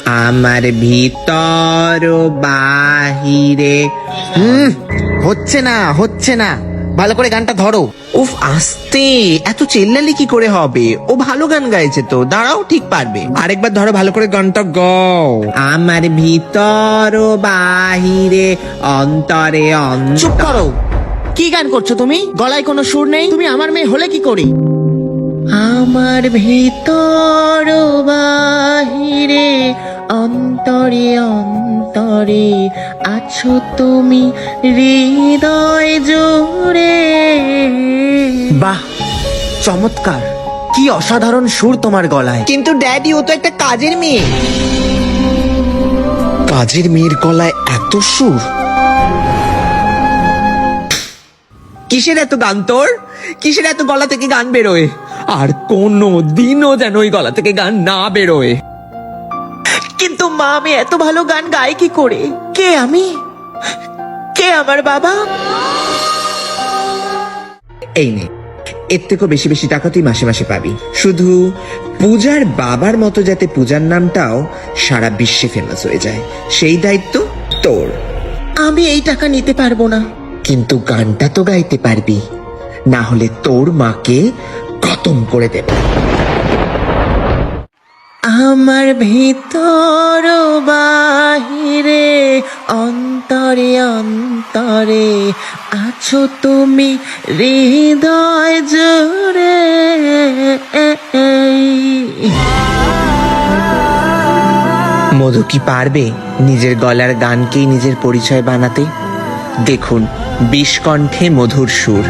আমার ভিতর বাহিরে। হচ্ছে না, ভালো করে গানটা ধরো। উফ, আস্তে, এত চেল্লালে কি করে হবে? ও ভালো গান গাইছে তো, দাঁড়াও, ঠিক পারবে। আরেকবার ধরো, ভালো করে গানটা গাও। আমার ভিতর বাহিরে অন্তরে চুপ করো। কি গান করছো তুমি? গলায় কোনো সুর নেই। তুমি আমার মেয়ে হলে কি করে? আমার ভিতর বাহিরে অন্তরে অন্তরে আছো তুমি হৃদয় জুড়ে। বাহ, চমৎকার! কি অসাধারণ সুর তোমার গলায়। কিন্তু ড্যাডি, ও তো একটা কাজের মেয়ে। কাজের মেয়ের গলায় এত সুর? কিসের এত গান তোর? কিসের এত গলা থেকে গান বেরোয়? আর কোনো দিনও যেন ওই গলা থেকে গান না বেরোয়। কিন্তু মা, আমি এত ভালো গান গাই কি করে? কে আমি? কে আমার বাবা? এই নে, এর থেকেও বেশি বেশি টাকা তুই মাসে মাসে পাবি। শুধু পূজার বাবার মতো যাতে পূজার নামটাও সারা বিশ্বে ফেমাস হয়ে যায়, সেই দায়িত্ব তোর। আমি এই টাকা নিতে পারবো না। কিন্তু গানটা তো গাইতে পারবি, না হলে তোর মাকে খতম করে দেব। আমার ভিতর বাহিরে অন্তরে অন্তরে আছো তুমি হৃদয় জুড়ে। মধু কি পারবে নিজের গলার গানকেই নিজের পরিচয় বানাতে? দেখুন, বিষকণ্ঠে মধুর সুর।